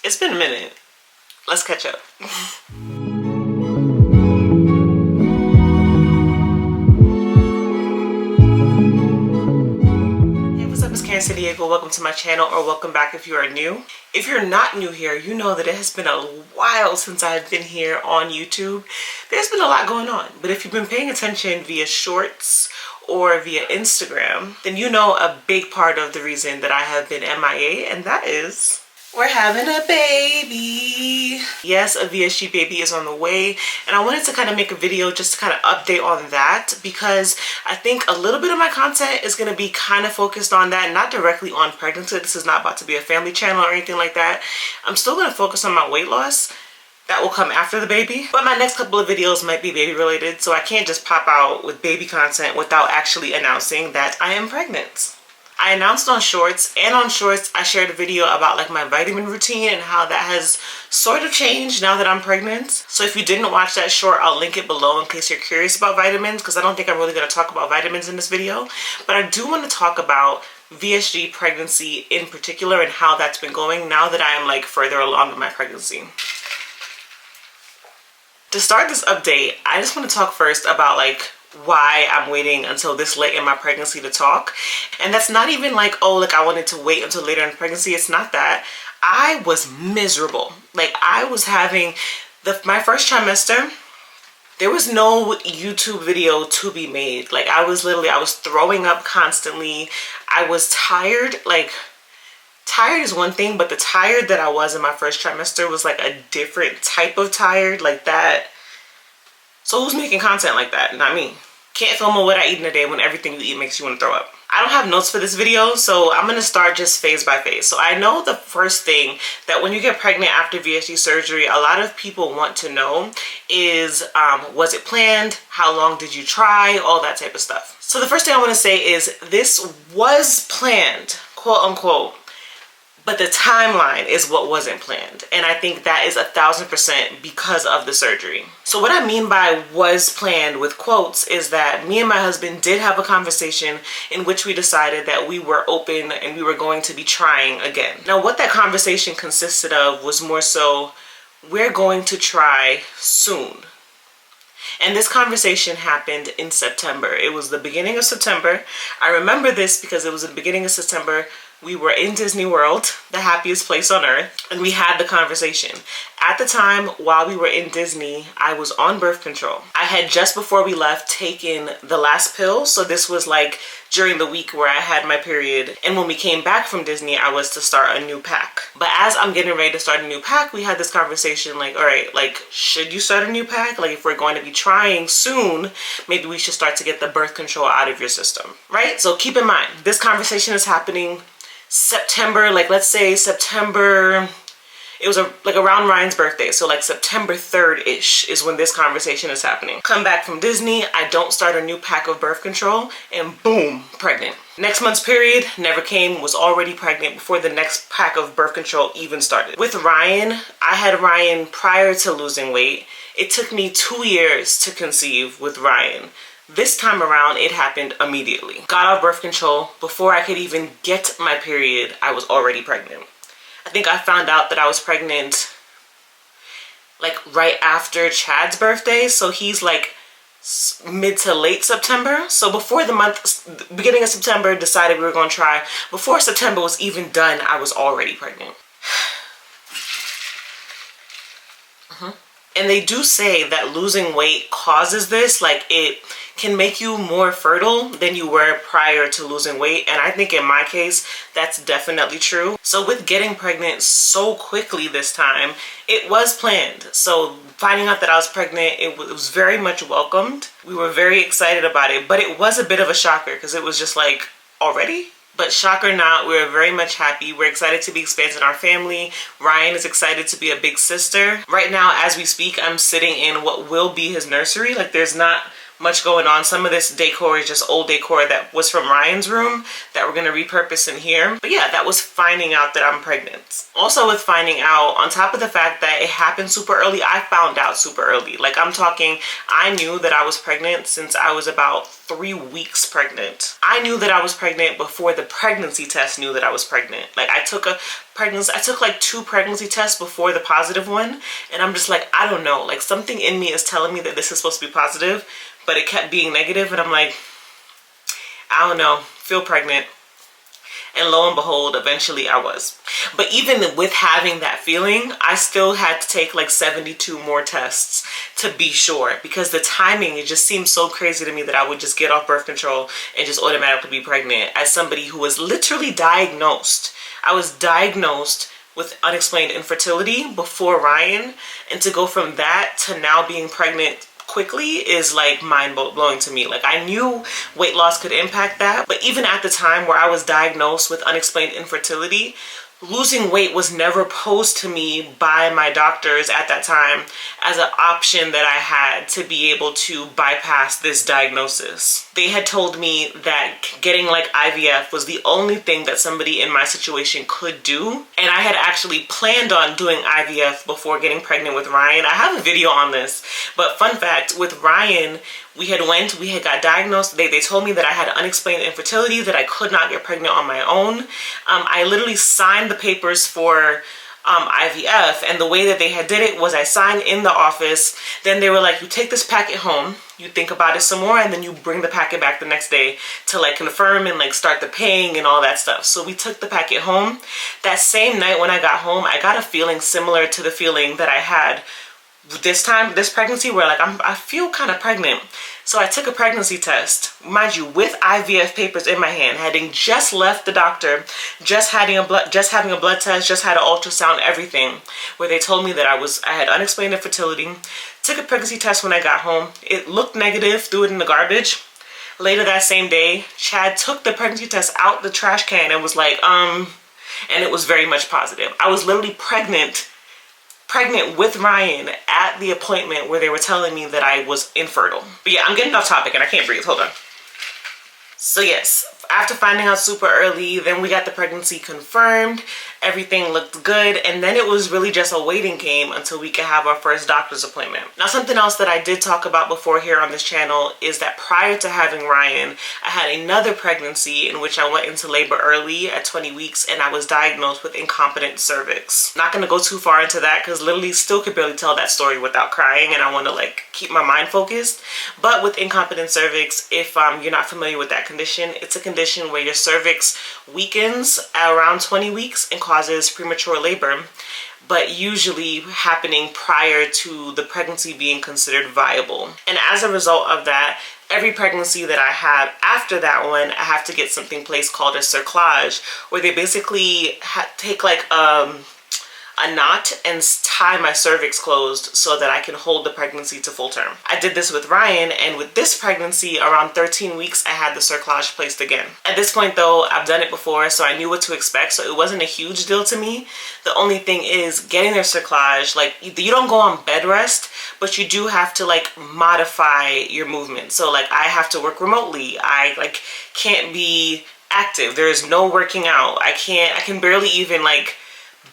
It's been a minute. Let's catch up. San Diego, welcome to my channel, or welcome back if you are new. If you're not new here, you know that it has been a while since I've been here on YouTube. There's been a lot going on, but if you've been paying attention via shorts or via Instagram, then you know a big part of the reason that I have been MIA, and that is we're having a baby. Yes, a VSG baby is on the way, and I wanted to kind of make a video just to kind of update on that, because I think a little bit of my content is going to be kind of focused on that, not directly on pregnancy. This is not about to be a family channel or anything like that. I'm still going to focus on my weight loss. That will come after the baby, but my next couple of videos might be baby related, so I can't just pop out with baby content without actually announcing that I am pregnant. I announced on shorts, and on shorts I shared a video about like my vitamin routine and how that has sort of changed now that I'm pregnant. So if you didn't watch that short, I'll link it below in case you're curious about vitamins, because I don't think I'm really going to talk about vitamins in this video, but I do want to talk about VSG pregnancy in particular and how that's been going now that I am like further along in my pregnancy. To start this update, I just want to talk first about like why I'm waiting until this late in my pregnancy to talk. And that's not even like, oh, like I wanted to wait until later in pregnancy. It's not that. I was miserable. Like I was having my first trimester, there was no YouTube video to be made. Like I was throwing up constantly. I was tired. Like tired is one thing, but the tired that I was in my first trimester was like a different type of tired, like that. So who's making content like that? Not me. Can't film on what I eat in a day when everything you eat makes you want to throw up. I don't have notes for this video, so I'm going to start just phase by phase. So I know the first thing that when you get pregnant after VSG surgery, a lot of people want to know is, was it planned? How long did you try? All that type of stuff. So the first thing I want to say is this was planned, quote unquote. But the timeline is what wasn't planned. And I think that is 1000% because of the surgery. So what I mean by was planned with quotes is that me and my husband did have a conversation in which we decided that we were open and we were going to be trying again. Now what that conversation consisted of was more so, we're going to try soon. And this conversation happened in September. It was the beginning of September. I remember this because it was the beginning of September. We were in Disney World, the happiest place on earth, and we had the conversation. At the time, while we were in Disney, I was on birth control. I had just before we left taken the last pill, so this was like during the week where I had my period. And when we came back from Disney, I was to start a new pack. But as I'm getting ready to start a new pack, we had this conversation like, all right, like, should you start a new pack? Like, if we're going to be trying soon, maybe we should start to get the birth control out of your system, right? So keep in mind, this conversation is happening September, like let's say September, it was like around Ryan's birthday, so like September 3rd-ish is when this conversation is happening. Come back from Disney, I don't start a new pack of birth control, and boom, pregnant. Next month's period never came, was already pregnant before the next pack of birth control even started. With Ryan, I had Ryan prior to losing weight. It took me 2 years to conceive with Ryan. This time around, it happened immediately. Got off birth control. Before I could even get my period, I was already pregnant. I think I found out that I was pregnant like right after Chad's birthday. So he's like mid to late September. So before the beginning of September, decided we were going to try. Before September was even done, I was already pregnant. And they do say that losing weight causes this, like it can make you more fertile than you were prior to losing weight. And I think in my case, that's definitely true. So with getting pregnant so quickly this time, it was planned. So finding out that I was pregnant, it was very much welcomed. We were very excited about it, but it was a bit of a shocker because it was just like, already? But shock or not, we're very much happy. We're excited to be expanding our family. Ryan is excited to be a big sister. Right now, as we speak, I'm sitting in what will be his nursery. Like there's not much going on. Some of this decor is just old decor that was from Ryan's room that we're going to repurpose in here. But yeah, that was finding out that I'm pregnant. Also with finding out, on top of the fact that it happened super early, I found out super early. Like I'm talking, I knew that I was pregnant since I was about 3 weeks pregnant. I knew that I was pregnant before the pregnancy test knew that I was pregnant. Like I took a pregnancy. I took like 2 pregnancy tests before the positive one, and I'm just like, I don't know, like something in me is telling me that this is supposed to be positive, but it kept being negative, and I'm like, I don't know, feel pregnant. And lo and behold, eventually I was. But even with having that feeling, I still had to take like 72 more tests to be sure, because the timing, it just seemed so crazy to me that I would just get off birth control and just automatically be pregnant as somebody who was literally diagnosed. I was diagnosed with unexplained infertility before Ryan, and to go from that to now being pregnant quickly is like mind-blowing to me. Like, I knew weight loss could impact that, but even at the time where I was diagnosed with unexplained infertility, losing weight was never posed to me by my doctors at that time as an option that I had to be able to bypass this diagnosis. They had told me that getting like IVF was the only thing that somebody in my situation could do. And I had actually planned on doing IVF before getting pregnant with Ryan. I have a video on this, but fun fact, with Ryan, we had got diagnosed. They told me that I had unexplained infertility, that I could not get pregnant on my own. I literally signed the papers for IVF, and the way that they had did it was I signed in the office, then they were like, you take this packet home, you think about it some more, and then you bring the packet back the next day to like confirm and like start the paying and all that stuff. So we took the packet home. That same night when I got home, I got a feeling similar to the feeling that I had this pregnancy, where like I feel kind of pregnant. So I took a pregnancy test, mind you, with IVF papers in my hand, having just left the doctor, just having a blood test, just had an ultrasound, everything, where they told me that I had unexplained infertility. Took a pregnancy test when I got home. It looked negative, threw it in the garbage. Later that same day, Chad took the pregnancy test out the trash can and was like, and it was very much positive. I was literally pregnant with Ryan at the appointment where they were telling me that I was infertile. But yeah, I'm getting off topic and I can't breathe. Hold on. So yes, after finding out super early, then we got the pregnancy confirmed. Everything looked good, and then it was really just a waiting game until we could have our first doctor's appointment. Now, something else that I did talk about before here on this channel is that prior to having Ryan, I had another pregnancy in which I went into labor early at 20 weeks, and I was diagnosed with incompetent cervix. Not gonna go too far into that because literally still could barely tell that story without crying, and I want to like keep my mind focused. But with incompetent cervix, if you're not familiar with that condition, it's a condition where your cervix weakens at around 20 weeks and causes premature labor, but usually happening prior to the pregnancy being considered viable. And as a result of that, every pregnancy that I have after that one, I have to get something placed called a cerclage, where they basically take like a knot and tie my cervix closed so that I can hold the pregnancy to full term. I did this with Ryan, and with this pregnancy, around 13 weeks, I had the cerclage placed again. At this point though, I've done it before, so I knew what to expect, so it wasn't a huge deal to me. The only thing is getting their cerclage, like you don't go on bed rest, but you do have to like modify your movement. So like I have to work remotely. I like can't be active. There is no working out. I can barely even like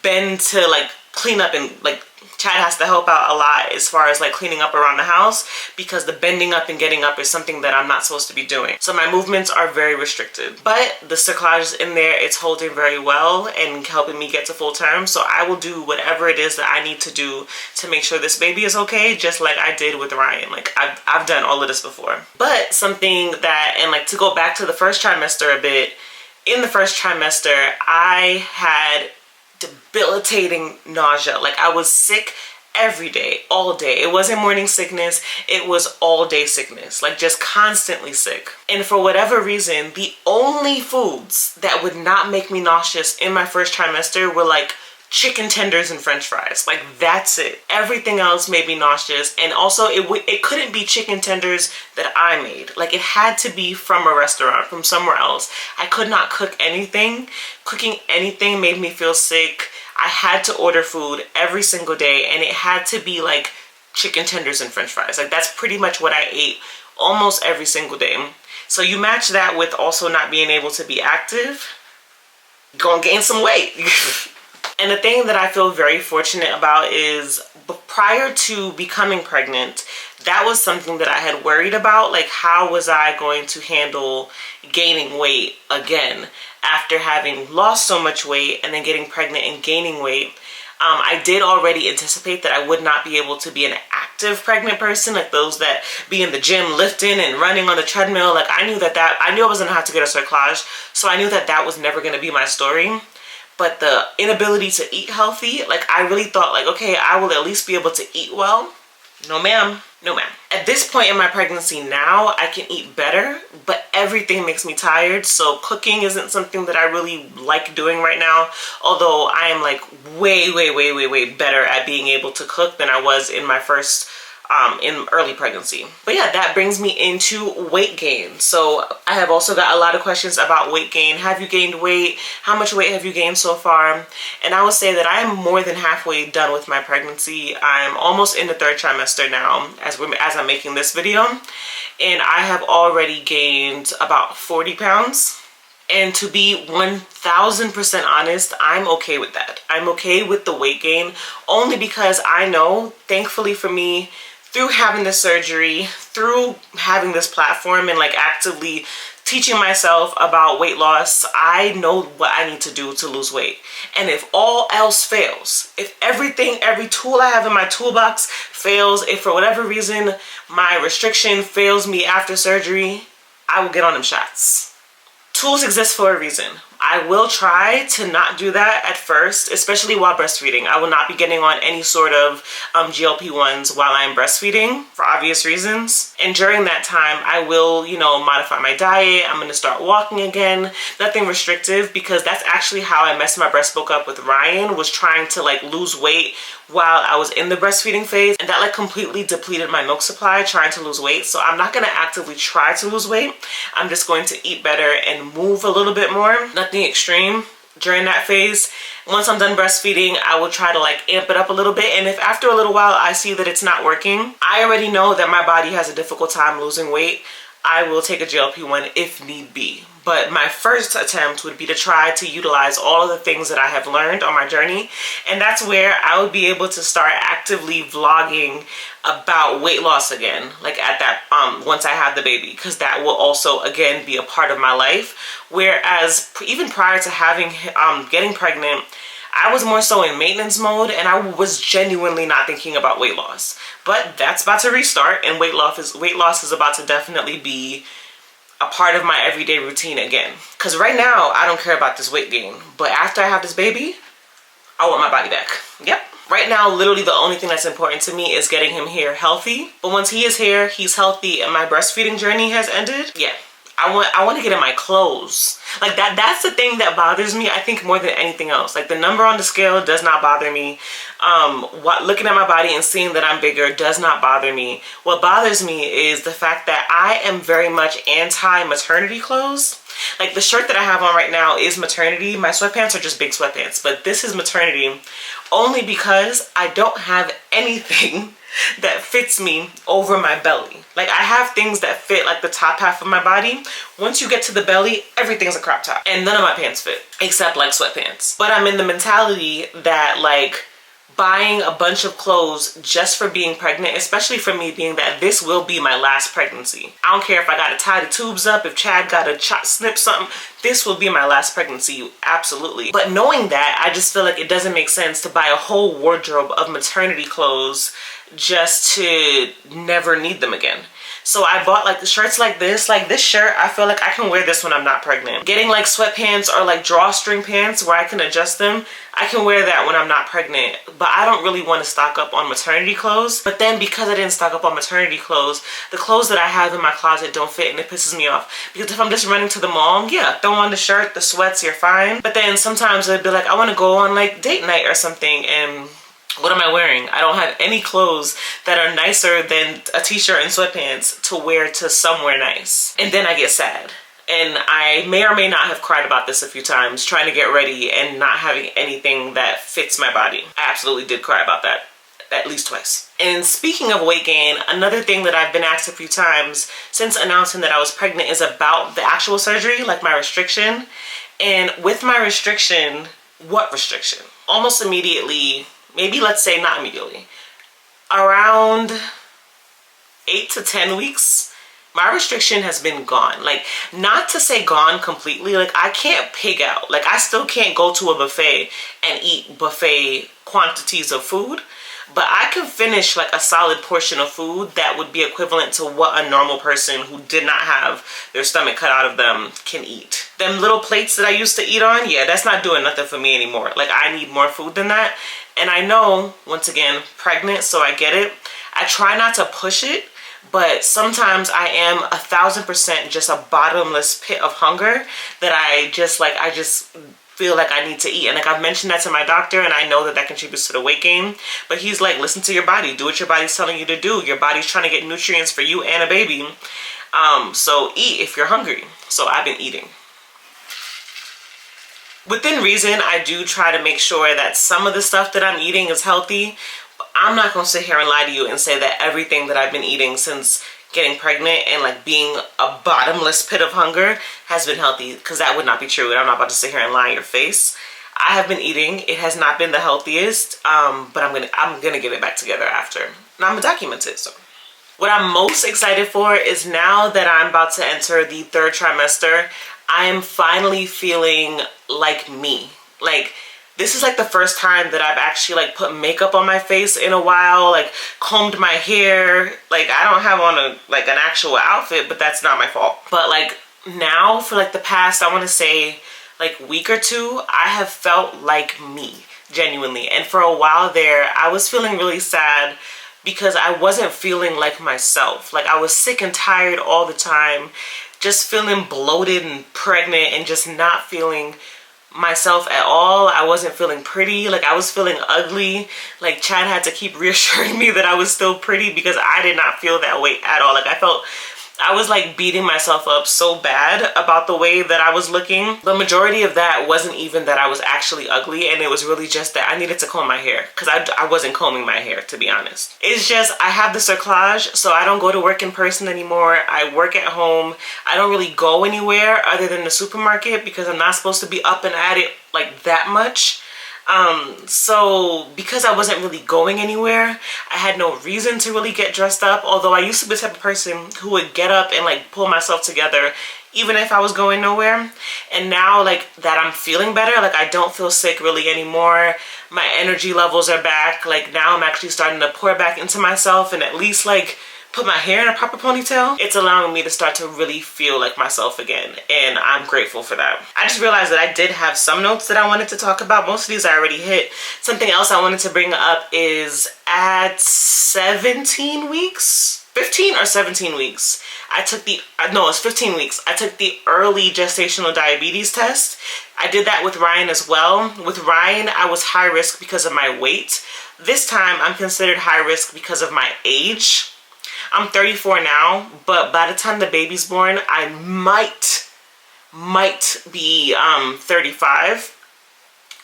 bend to like clean up, and like Chad has to help out a lot as far as like cleaning up around the house, because the bending up and getting up is something that I'm not supposed to be doing. So my movements are very restricted, but the cerclage is in there. It's holding very well and helping me get to full term. So I will do whatever it is that I need to do to make sure this baby is okay, just like I did with Ryan. Like I've done all of this before. But something that, and like to go back to the first trimester a bit, in the first trimester, I had debilitating nausea. Like I was sick every day, all day. It wasn't morning sickness, it was all day sickness, like just constantly sick. And for whatever reason, the only foods that would not make me nauseous in my first trimester were like chicken tenders and french fries. Like that's it. Everything else made me nauseous. And also it couldn't be chicken tenders that I made. Like it had to be from a restaurant, from somewhere else. I could not cook anything. Cooking anything made me feel sick. I had to order food every single day, and it had to be like chicken tenders and french fries. Like that's pretty much what I ate almost every single day. So you match that with also not being able to be active, gonna gain some weight. And the thing that I feel very fortunate about is prior to becoming pregnant, that was something that I had worried about. Like, how was I going to handle gaining weight again after having lost so much weight and then getting pregnant and gaining weight? I did already anticipate that I would not be able to be an active pregnant person, like those that be in the gym lifting and running on the treadmill. Like, I knew I was gonna have to get a cerclage, so I knew that that was never gonna be my story. But the inability to eat healthy, like, I really thought, like, okay, I will at least be able to eat well. No ma'am, no ma'am. At this point in my pregnancy now, I can eat better, but everything makes me tired. So cooking isn't something that I really like doing right now. Although I am like way better at being able to cook than I was in my first in early pregnancy. But yeah, that brings me into weight gain. So I have also got a lot of questions about weight gain. Have you gained weight? How much weight have you gained so far? And I would say that I am more than halfway done with my pregnancy. I'm almost in the 3rd trimester now as I'm making this video. And I have already gained about 40 pounds. And to be 1000% honest, I'm okay with that. I'm okay with the weight gain only because I know, thankfully for me, through having this surgery, through having this platform and like actively teaching myself about weight loss, I know what I need to do to lose weight. And if all else fails, if every tool I have in my toolbox fails, if for whatever reason my restriction fails me after surgery, I will get on them shots. Tools exist for a reason. I will try to not do that at first, especially while breastfeeding. I will not be getting on any sort of GLP-1s while I'm breastfeeding for obvious reasons. And during that time, I will, modify my diet. I'm going to start walking again. Nothing restrictive, because that's actually how I messed my breast milk up with Ryan, was trying to like lose weight while I was in the breastfeeding phase. And that like completely depleted my milk supply trying to lose weight. So I'm not going to actively try to lose weight. I'm just going to eat better and move a little bit more. Nothing extreme during that phase. Once I'm done breastfeeding, I will try to like amp it up a little bit. And if after a little while I see that it's not working, I already know that my body has a difficult time losing weight, I will take a GLP-1 if need be. But my first attempt would be to try to utilize all of the things that I have learned on my journey. And that's where I would be able to start actively vlogging about weight loss again, like at that, once I have the baby, because that will also, again, be a part of my life. Whereas even prior to getting pregnant, I was more so in maintenance mode and I was genuinely not thinking about weight loss. But that's about to restart, and weight loss is about to definitely be a part of my everyday routine again. Because right now, I don't care about this weight gain. But after I have this baby, I want my body back. Yep. Right now, literally the only thing that's important to me is getting him here healthy. But once he is here, he's healthy, and my breastfeeding journey has ended, yeah, I want to get in my clothes. Like that's the thing that bothers me, I think, more than anything else. Like the number on the scale does not bother me. Looking at my body and seeing that I'm bigger does not bother me. What bothers me is the fact that I am very much anti-maternity clothes. Like the shirt that I have on right now is maternity. My sweatpants are just big sweatpants, but this is maternity only because I don't have anything that fits me over my belly. Like I have things that fit like the top half of my body. Once you get to the belly, everything's a crop top, and none of my pants fit except like sweatpants. But I'm in the mentality that like buying a bunch of clothes just for being pregnant, especially for me being that this will be my last pregnancy. I don't care if I gotta tie the tubes up, if Chad gotta snip something, this will be my last pregnancy, absolutely. But knowing that, I just feel like it doesn't make sense to buy a whole wardrobe of maternity clothes just to never need them again. So I bought like the shirts like this shirt, I feel like I can wear this when I'm not pregnant. Getting like sweatpants or like drawstring pants where I can adjust them, I can wear that when I'm not pregnant. But I don't really want to stock up on maternity clothes. But then because I didn't stock up on maternity clothes, the clothes that I have in my closet don't fit, and it pisses me off. Because if I'm just running to the mall, yeah, throw on the shirt, the sweats, you're fine. But then sometimes I'd be like, I want to go on like date night or something, and what am I wearing? I don't have any clothes that are nicer than a t-shirt and sweatpants to wear to somewhere nice. And then I get sad. And I may or may not have cried about this a few times, trying to get ready and not having anything that fits my body. I absolutely did cry about that at least twice. And speaking of weight gain, another thing that I've been asked a few times since announcing that I was pregnant is about the actual surgery, like my restriction. And with my restriction, what restriction? Almost immediately, maybe let's say not immediately, around 8 to 10 weeks, my restriction has been gone. Like, not to say gone completely, like I can't pig out. Like, I still can't go to a buffet and eat buffet quantities of food, but I can finish like a solid portion of food that would be equivalent to what a normal person who did not have their stomach cut out of them can eat. Them little plates that I used to eat on, yeah, that's not doing nothing for me anymore. Like, I need more food than that. And I know, once again, pregnant, so I get it. I try not to push it, but sometimes I am 1000% just a bottomless pit of hunger that I just feel like I need to eat. And like, I've mentioned that to my doctor, and I know that that contributes to the weight gain, but he's like, listen to your body, do what your body's telling you to do. Your body's trying to get nutrients for you and a baby, so eat if you're hungry. So I've been eating. Within reason, I do try to make sure that some of the stuff that I'm eating is healthy. But I'm not gonna sit here and lie to you and say that everything that I've been eating since getting pregnant and like being a bottomless pit of hunger has been healthy, because that would not be true, and I'm not about to sit here and lie in your face. I have been eating. It has not been the healthiest, but I'm gonna get it back together after, and I'm gonna document it. So what I'm most excited for is, now that I'm about to enter the 3rd trimester, I am finally feeling like me. Like, this is like the first time that I've actually like put makeup on my face in a while, like combed my hair. Like, I don't have on an actual outfit, but that's not my fault. But like, now for like the past, I want to say like week or two, I have felt like me, genuinely. And for a while there, I was feeling really sad because I wasn't feeling like myself. Like, I was sick and tired all the time, just feeling bloated and pregnant and just not feeling myself at all. I wasn't feeling pretty. Like, I was feeling ugly. Like, Chad had to keep reassuring me that I was still pretty, because I did not feel that way at all. Like, I was like beating myself up so bad about the way that I was looking. The majority of that wasn't even that I was actually ugly, and it was really just that I needed to comb my hair, because I wasn't combing my hair, to be honest. It's just, I have the cerclage, so I don't go to work in person anymore. I work at home. I don't really go anywhere other than the supermarket, because I'm not supposed to be up and at it like that much. So because I wasn't really going anywhere, I had no reason to really get dressed up. Although I used to be the type of person who would get up and like pull myself together even if I was going nowhere. And now, like, that I'm feeling better, like I don't feel sick really anymore. My energy levels are back. Like, now I'm actually starting to pour back into myself and at least like put my hair in a proper ponytail. It's allowing me to start to really feel like myself again, and I'm grateful for that. I just realized that I did have some notes that I wanted to talk about. Most of these I already hit. Something else I wanted to bring up is at 17 weeks, 15 or 17 weeks, I took the, no, it's 15 weeks. I took the early gestational diabetes test. I did that with Ryan as well. With Ryan, I was high risk because of my weight. This time, I'm considered high risk because of my age. I'm 34 now, but by the time the baby's born, I might be 35.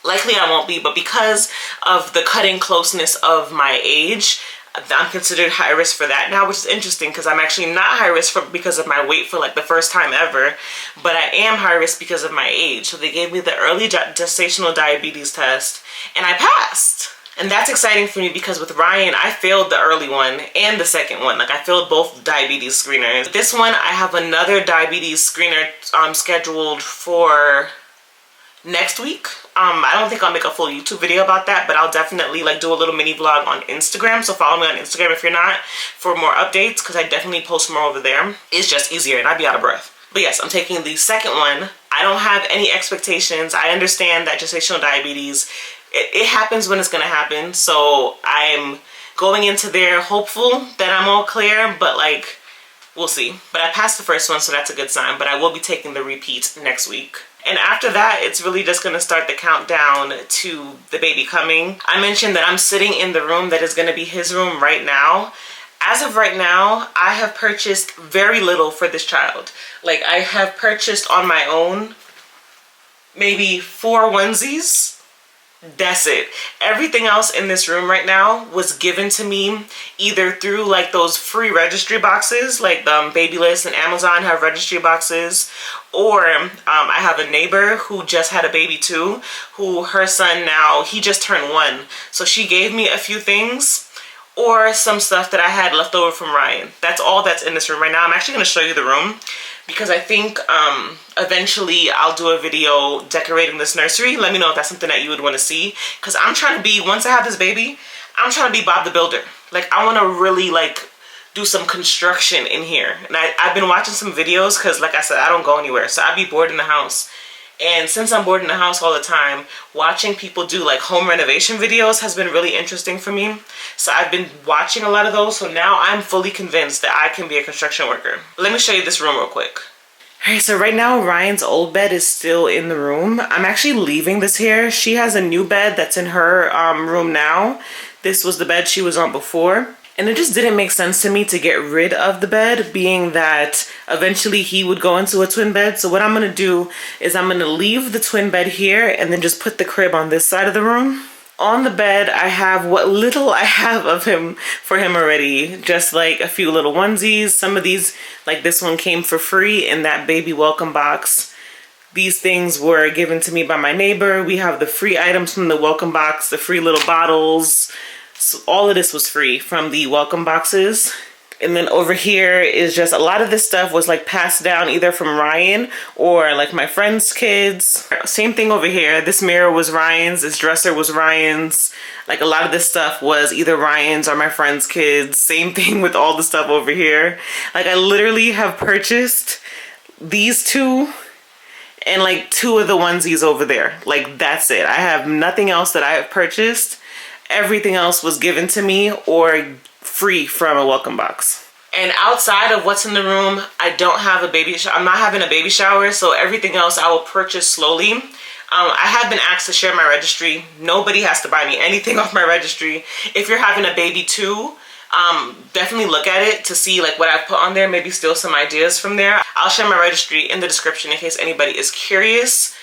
Likely I won't be, but because of the cutting closeness of my age, I'm considered high risk for that now, which is interesting because I'm actually not high risk because of my weight for like the first time ever, but I am high risk because of my age. So they gave me the early gestational diabetes test and I passed. And that's exciting for me because with Ryan, I failed the early one and the second one. Like, I failed both diabetes screeners. This one, I have another diabetes screener scheduled for next week. I don't think I'll make a full YouTube video about that, but I'll definitely like do a little mini vlog on Instagram. So follow me on Instagram if you're not, for more updates, because I definitely post more over there. It's just easier and I'd be out of breath. But yes, I'm taking the second one. I don't have any expectations. I understand that gestational diabetes, it happens when it's gonna happen. So I'm going into there hopeful that I'm all clear, but like, we'll see. But I passed the first one, so that's a good sign. But I will be taking the repeat next week. And after that, it's really just gonna start the countdown to the baby coming. I mentioned that I'm sitting in the room that is gonna be his room right now. As of right now, I have purchased very little for this child. Like, I have purchased on my own maybe 4 onesies. That's it. Everything else in this room right now was given to me either through like those free registry boxes, like Babylist and Amazon have registry boxes, or I have a neighbor who just had a baby too, who her son now, he just turned 1. So she gave me a few things, or some stuff that I had left over from Ryan. That's all that's in this room right now. I'm actually going to show you the room because I think eventually I'll do a video decorating this nursery. Let me know if that's something that you would want to see, because I'm trying to be, once I have this baby, I'm trying to be Bob the Builder. Like, I want to really like do some construction in here. And I've been watching some videos because, like I said, I don't go anywhere, so I'd be bored in the house. And since I'm bored in the house all the time, watching people do like home renovation videos has been really interesting for me. So I've been watching a lot of those. So now I'm fully convinced that I can be a construction worker. Let me show you this room real quick. All right, so right now Ryan's old bed is still in the room. I'm actually leaving this here. She has a new bed that's in her room now. This was the bed she was on before. And it just didn't make sense to me to get rid of the bed, being that eventually he would go into a twin bed. So what I'm gonna do is I'm gonna leave the twin bed here and then just put the crib on this side of the room. On the bed, I have what little I have of him for him already. Just like a few little onesies. Some of these, like this one, came for free in that baby welcome box. These things were given to me by my neighbor. We have the free items from the welcome box, the free little bottles. So all of this was free from the welcome boxes. And then over here is just a lot of this stuff was like passed down either from Ryan or like my friend's kids. Same thing over here. This mirror was Ryan's. This dresser was Ryan's. Like a lot of this stuff was either Ryan's or my friend's kids. Same thing with all the stuff over here. Like I literally have purchased these two and like two of the onesies over there. Like that's it. I have nothing else that I have purchased. Everything else was given to me or free from a welcome box. And outside of what's in the room, I don't have a baby shower. I'm not having a baby shower, so everything else I will purchase slowly. I have been asked to share my registry. Nobody has to buy me anything off my registry. If you're having a baby too, definitely look at it to see like what I've put on there, maybe steal some ideas from there. I'll share my registry in the description in case anybody is curious.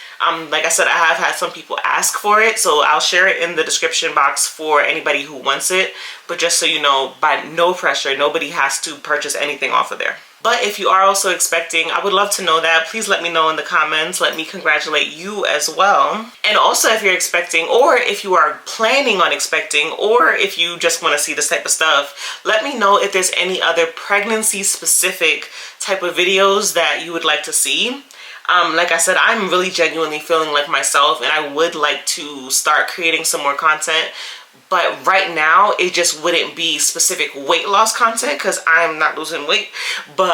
Like I said, I have had some people ask for it, so I'll share it in the description box for anybody who wants it. But just so you know, by no pressure, nobody has to purchase anything off of there. But if you are also expecting, I would love to know that. Please let me know in the comments. Let me congratulate you as well. And also if you're expecting, or if you are planning on expecting, or if you just want to see this type of stuff, let me know if there's any other pregnancy specific type of videos that you would like to see. Like I said, I'm really genuinely feeling like myself and I would like to start creating some more content. But right now, it just wouldn't be specific weight loss content because I'm not losing weight. But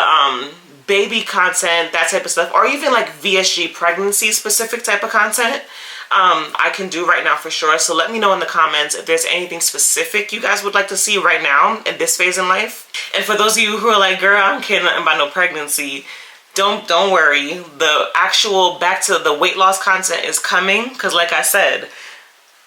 baby content, that type of stuff, or even like VSG pregnancy specific type of content, I can do right now for sure. So let me know in the comments if there's anything specific you guys would like to see right now in this phase in life. And for those of you who are like, girl, I don't care nothing about no pregnancy, don't worry. The actual back to the weight loss content is coming because like I said,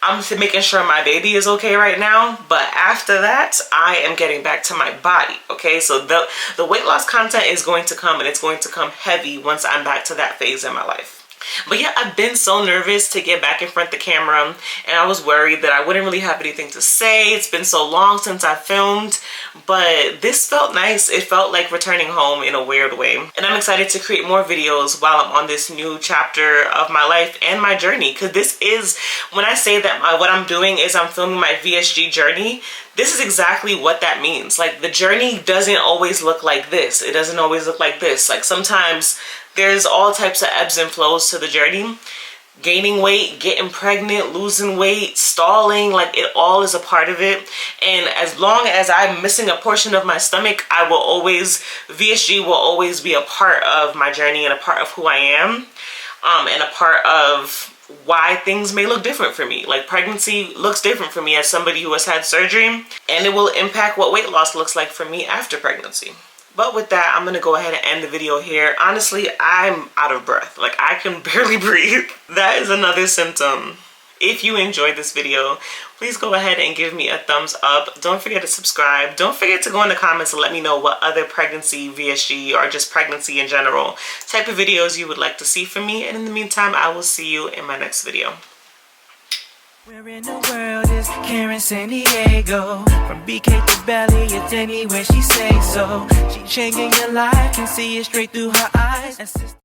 I'm making sure my baby is okay right now, but after that I am getting back to my body. Okay, so the weight loss content is going to come, and it's going to come heavy once I'm back to that phase in my life. But yeah, I've been so nervous to get back in front of the camera, and I was worried that I wouldn't really have anything to say. It's been so long since I filmed, but this felt nice. It felt like returning home in a weird way. And I'm excited to create more videos while I'm on this new chapter of my life and my journey, because this is, when I say that what I'm doing is I'm filming my VSG journey, this is exactly what that means. Like, the journey doesn't always look like this. It doesn't always look like this. Like, sometimes there's all types of ebbs and flows to the journey. Gaining weight, getting pregnant, losing weight, stalling, like it all is a part of it. And as long as I'm missing a portion of my stomach, I will always, VSG will always be a part of my journey and a part of who I am, and a part of why things may look different for me. Like, pregnancy looks different for me as somebody who has had surgery, and it will impact what weight loss looks like for me after pregnancy. But with that, I'm gonna go ahead and end the video here. Honestly, I'm out of breath. Like, I can barely breathe. That is another symptom. If you enjoyed this video, please go ahead and give me a thumbs up. Don't forget to subscribe. Don't forget to go in the comments and let me know what other pregnancy, VSG, or just pregnancy in general type of videos you would like to see from me. And in the meantime, I will see you in my next video. Where in the world is Karen San Diego? From BK to Belly, it's anywhere she say so. She changing your life, can see it straight through her eyes.